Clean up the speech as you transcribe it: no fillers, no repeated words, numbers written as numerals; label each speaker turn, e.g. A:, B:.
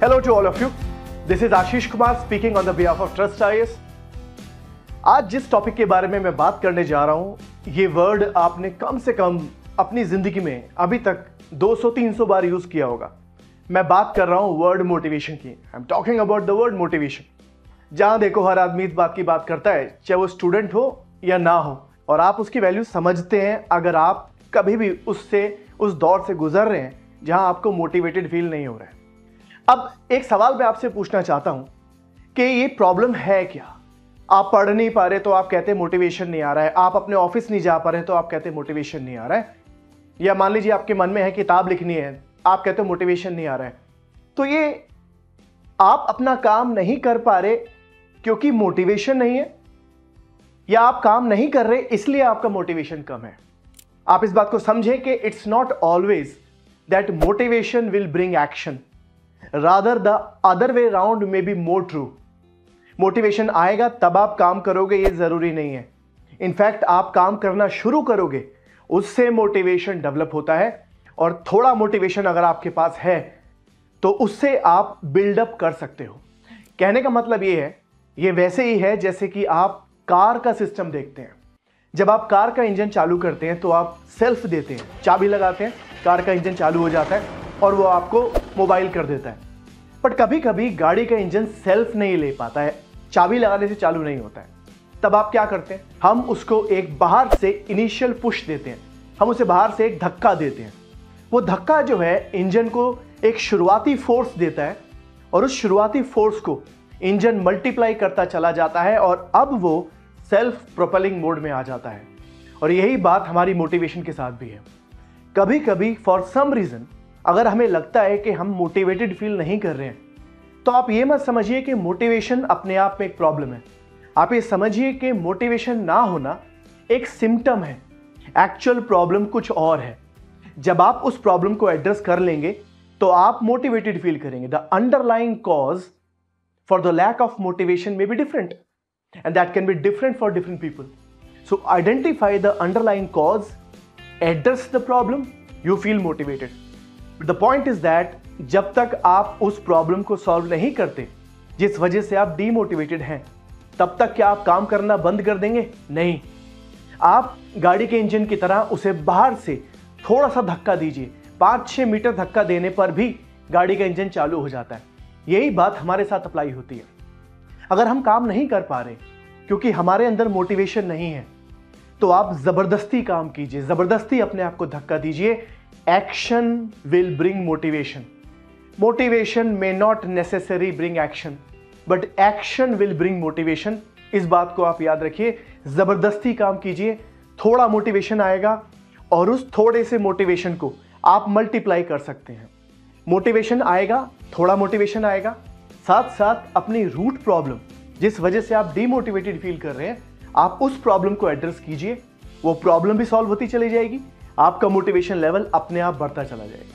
A: Hello to all of you. This is Ashish Kumar speaking on the behalf of Trust IAS. आज जिस topic के बारे में मैं बात करने जा रहा हूं, ये वर्ड आपने कम से कम अपनी जिंदगी में अभी तक 200-300 बार यूज किया होगा। मैं बात कर रहा हूं वर्ड मोटिवेशन की। I am talking about the word motivation. जहां देखो हर आदमी इस बात की बात करता है, चाहे वो स्टूडेंट हो या ना हो, और आप उसकी वैल्यू समझते हैं अगर आप कभी भी उस दौर से गुजर रहे हैं जहां आपको मोटिवेटेड फील नहीं हो रहा है। अब एक सवाल मैं आपसे पूछना चाहता हूं कि ये प्रॉब्लम है क्या? आप पढ़ नहीं पा रहे तो आप कहते हैं मोटिवेशन नहीं आ रहा है, आप अपने ऑफिस नहीं जा पा रहे तो आप कहते हैं मोटिवेशन नहीं आ रहा है, या मान लीजिए आपके मन में है किताब लिखनी है, आप कहते हो मोटिवेशन नहीं आ रहा है। तो ये आप अपना काम नहीं कर पा रहे क्योंकि मोटिवेशन नहीं है, या आप काम नहीं कर रहे इसलिए आपका मोटिवेशन कम है? आप इस बात को समझें कि it's not always that motivation will bring action, rather the other way round may be more true. Motivation आएगा तब आप काम करोगे ये जरूरी नहीं है। इनफैक्ट आप काम करना शुरू करोगे उससे मोटिवेशन डेवलप होता है, और थोड़ा मोटिवेशन अगर आपके पास है तो उससे आप बिल्डअप कर सकते हो। कहने का मतलब ये है, ये वैसे ही है जैसे कि आप कार का सिस्टम देखते हैं। जब आप कार का इंजन चालू करते हैं तो आप सेल्फ देते हैं, चाबी लगाते हैं, कार का इंजन चालू हो जाता है और वो आपको मोबाइल कर देता है। बट कभी कभी गाड़ी का इंजन सेल्फ नहीं ले पाता है, चाबी लगाने से चालू नहीं होता है। तब आप क्या करते हैं? हम उसको एक बाहर से इनिशियल पुश देते हैं, हम उसे बाहर से एक धक्का देते हैं। वो धक्का जो है इंजन को एक शुरुआती फोर्स देता है, और उस शुरुआती फोर्स को इंजन मल्टीप्लाई करता चला जाता है और अब वो सेल्फ प्रोपेलिंग मोड में आ जाता है। और यही बात हमारी मोटिवेशन के साथ भी है। कभी कभी फॉर सम रीजन अगर हमें लगता है कि हम मोटिवेटेड फील नहीं कर रहे हैं, तो आप ये मत समझिए कि मोटिवेशन अपने आप में एक प्रॉब्लम है। आप ये समझिए कि मोटिवेशन ना होना एक सिम्टम है, एक्चुअल प्रॉब्लम कुछ और है। जब आप उस प्रॉब्लम को एड्रेस कर लेंगे तो आप मोटिवेटेड फील करेंगे। The underlying cause for the lack of motivation may be different, and that can be different for different people. So identify the underlying cause, address the problem, you feel motivated. The point is that जब तक आप उस problem को solve नहीं करते जिस वजह से आप डीमोटिवेटेड हैं, तब तक क्या आप काम करना बंद कर देंगे? नहीं। आप गाड़ी के इंजन की तरह उसे बाहर से थोड़ा सा धक्का दीजिए, 5-6 मीटर धक्का देने पर भी गाड़ी का इंजन चालू हो जाता है। यही बात हमारे साथ अप्लाई होती है। अगर हम काम नहीं कर पा रहे क्योंकि हमारे अंदर मोटिवेशन नहीं है, तो आप जबरदस्ती काम कीजिए, जबरदस्ती अपने आप को धक्का दीजिए। Action will bring motivation. Motivation may not necessary bring action, but action will bring motivation. इस बात को आप याद रखिए। जबरदस्ती काम कीजिए, थोड़ा मोटिवेशन आएगा और उस थोड़े से मोटिवेशन को आप मल्टीप्लाई कर सकते हैं। मोटिवेशन आएगा, थोड़ा मोटिवेशन आएगा, साथ साथ अपनी रूट प्रॉब्लम जिस वजह से आप डीमोटिवेटेड फील कर रहे हैं, आप उस प्रॉब्लम को एड्रेस कीजिए। वो प्रॉब्लम भी सॉल्व होती चली जाएगी, आपका मोटिवेशन लेवल अपने आप बढ़ता चला जाएगा।